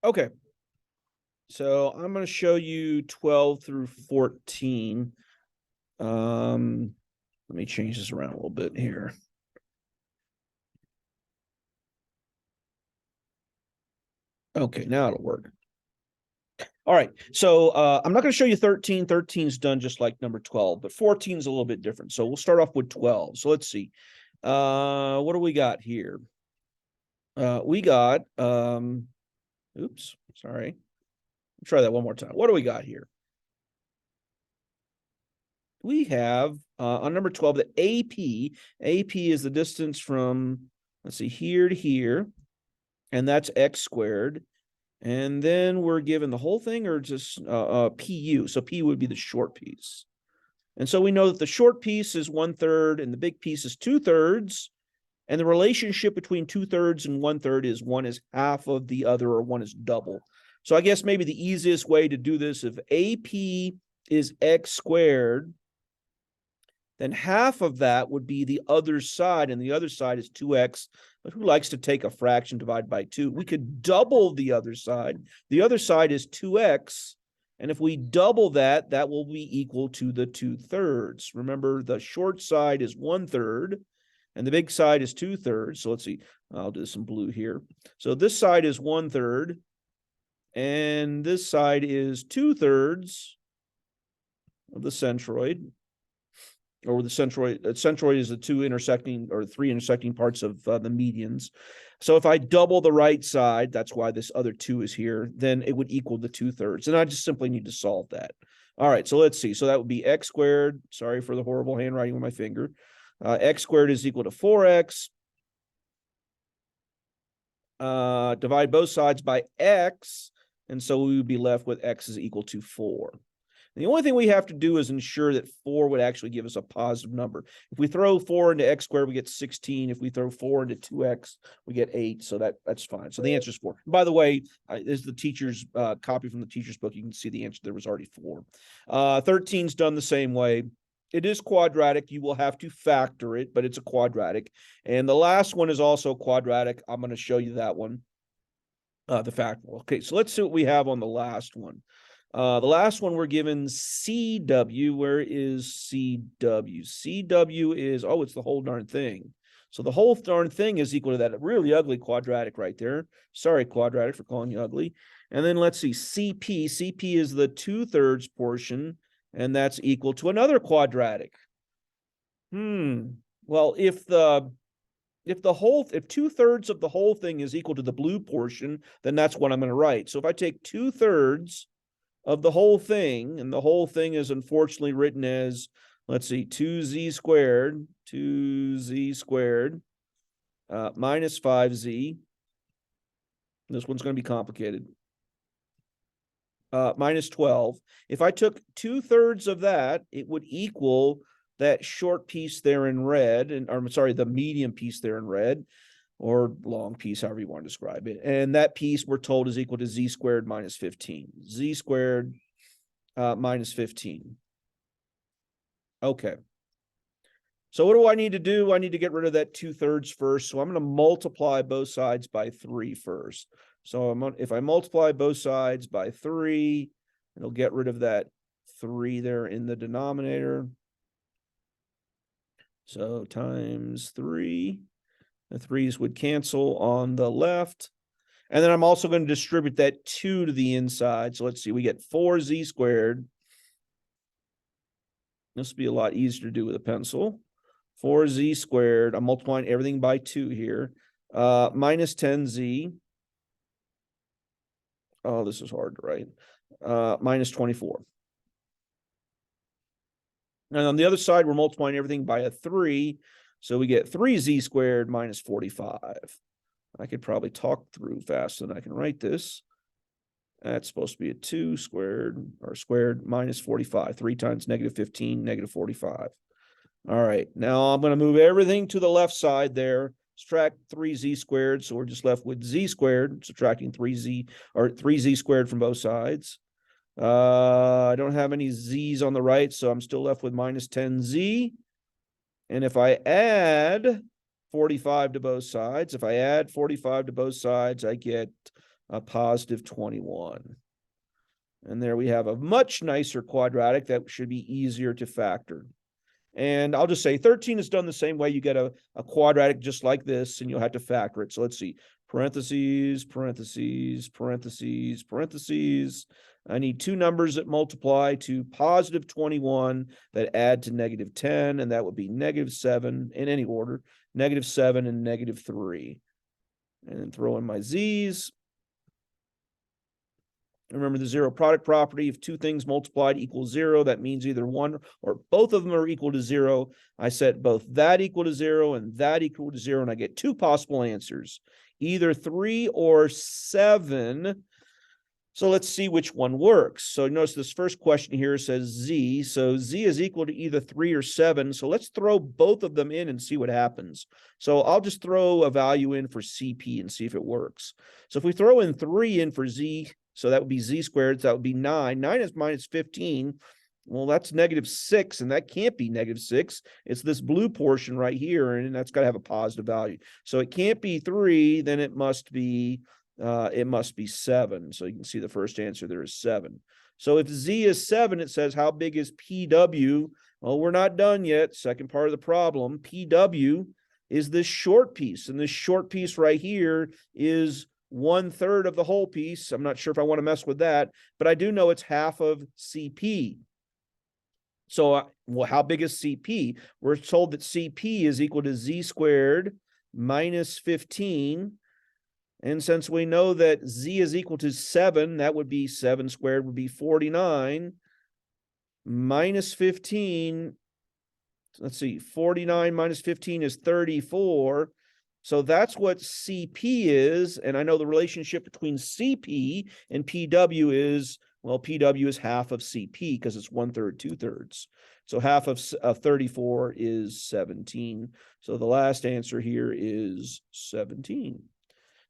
Okay. So I'm going to show you 12 through 14. Let me change this around a little bit here. Okay, now it'll work. All right. So I'm not going to show you 13. 13 is done just like number 12, but 14 is a little bit different. So we'll start off with 12. So let's see. What do we got here? We got oops, sorry. Try that one more time. What do we got here? We have on number 12 the AP. AP is the distance from, let's see, here to here, and that's x squared. And then we're given the whole thing or just PU. So P would be the short piece. And so we know that the short piece is 1/3 and the big piece is 2/3. And the relationship between 2/3 and 1/3 is one is half of the other or one is double. So I guess maybe the easiest way to do this, if AP is x squared, then half of that would be the other side, and the other side is 2x. But who likes to take a fraction divided by 2? We could double the other side. The other side is 2x, and if we double that, that will be equal to the 2/3. Remember, the short side is 1/3, and the big side is 2/3. So let's see, I'll do some blue here. So this side is 1/3, and this side is 2/3 of the centroid. Or the centroid. Centroid is the two intersecting or three intersecting parts of the medians. So if I double the right side, that's why this other 2 is here, then it would equal the 2/3. And I just simply need to solve that. All right, so let's see. So that would be x squared. Sorry for the horrible handwriting with my finger. X squared is equal to 4x. Divide both sides by x. And so we would be left with x is equal to 4. And the only thing we have to do is ensure that 4 would actually give us a positive number. If we throw 4 into x squared, we get 16. If we throw 4 into 2x, we get 8. So that's fine. So the answer is 4. By the way, is the teacher's copy from the teacher's book. You can see the answer. There was already 4. 13's done the same way. It is quadratic. You will have to factor it, but it's a quadratic. And the last one is also quadratic. I'm going to show you that one, the factorial. Okay, so let's see what we have on the last one. The last one we're given CW. Where is CW? CW is, oh, it's the whole darn thing. So the whole darn thing is equal to that really ugly quadratic right there. Sorry, quadratic, for calling you ugly. And then let's see, CP. CP is the 2/3 portion, and that's equal to another quadratic. Well, if 2/3 of the whole thing is equal to the blue portion, then that's what I'm going to write. So if I take 2/3 of the whole thing, and the whole thing is unfortunately written as, let's see, 2z squared minus 5z. This one's going to be complicated. Minus 12. If I took 2/3 of that, it would equal that short piece there in red, and I'm sorry, the medium piece there in red, or long piece, however you want to describe it. And that piece we're told is equal to z squared minus 15. Z squared minus 15. Okay. So what do I need to do? I need to get rid of that 2/3 first. So I'm going to multiply both sides by 3 first. So if I multiply both sides by 3, it'll get rid of that 3 there in the denominator. So times 3. The 3's would cancel on the left. And then I'm also going to distribute that 2 to the inside. So let's see, we get 4z squared. This will be a lot easier to do with a pencil. 4z squared. I'm multiplying everything by 2 here. Minus 10z. Oh, this is hard to write. Minus 24. And on the other side, we're multiplying everything by a 3. So we get 3z squared minus 45. I could probably talk through faster than I can write this. That's supposed to be a 2 squared or squared minus 45. 3 times negative 15, negative 45. All right. Now I'm going to move everything to the left side there. Subtract 3z squared. So we're just left with z squared, subtracting 3z or 3z squared from both sides. I don't have any z's on the right, so I'm still left with minus 10z. And if I add 45 to both sides, I get a positive 21. And there we have a much nicer quadratic that should be easier to factor. And I'll just say 13 is done the same way. You get a quadratic just like this, and you'll have to factor it. So let's see, parentheses, parentheses, parentheses, parentheses. I need two numbers that multiply to positive 21 that add to negative 10, and that would be negative 7 in any order, negative 7 and negative 3. And then throw in my z's. Remember the zero product property. If two things multiplied equals 0, that means either one or both of them are equal to 0. I set both that equal to 0 and that equal to 0, and I get two possible answers, either 3 or 7. So let's see which one works. So notice this first question here says z. So z is equal to either 3 or 7. So let's throw both of them in and see what happens. So I'll just throw a value in for CP and see if it works. So if we throw in 3 in for z, so that would be z squared. So that would be 9. 9 is minus 15. Well, that's negative 6, and that can't be negative 6. It's this blue portion right here, and that's got to have a positive value. So it can't be 3, then it must be 7. So you can see the first answer there is 7. So if z is 7, it says how big is PW? Well, we're not done yet. Second part of the problem. PW is this short piece, and this short piece right here is 1/3 of the whole piece. I'm not sure if I want to mess with that, but I do know it's half of CP. So well, how big is CP? We're told that CP is equal to z squared minus 15. And since we know that z is equal to 7, that would be 7 squared would be 49 minus 15. Let's see, 49 minus 15 is 34. So that's what CP is. And I know the relationship between CP and PW is, well, PW is half of CP because it's 1/3, 2/3. So half of 34 is 17. So the last answer here is 17.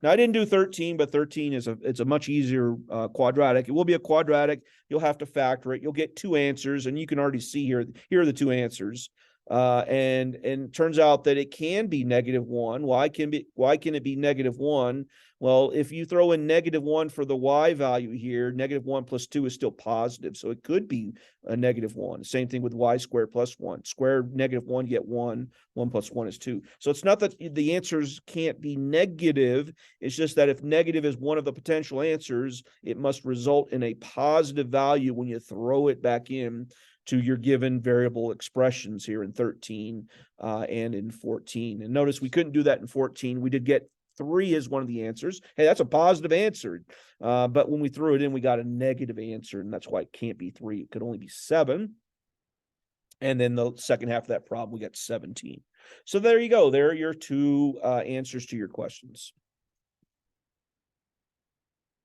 Now I didn't do 13, but 13 is it's a much easier quadratic. It will be a quadratic. You'll have to factor it. You'll get two answers, and you can already see here are the two answers. And it turns out that it can be -1. Why can it be -1? Well, if you throw in -1 for the y value here, -1 plus 2 is still positive. So it could be a -1. Same thing with y squared plus 1. Square -1, you get 1. 1 plus 1 is 2. So it's not that the answers can't be negative. It's just that if negative is one of the potential answers, it must result in a positive value when you throw it back in to your given variable expressions here in 13 and in 14. And notice we couldn't do that in 14. We did get 3 as one of the answers. Hey, that's a positive answer. But when we threw it in, we got a negative answer, and that's why it can't be 3. It could only be 7. And then the second half of that problem, we got 17. So there you go. There are your two answers to your questions.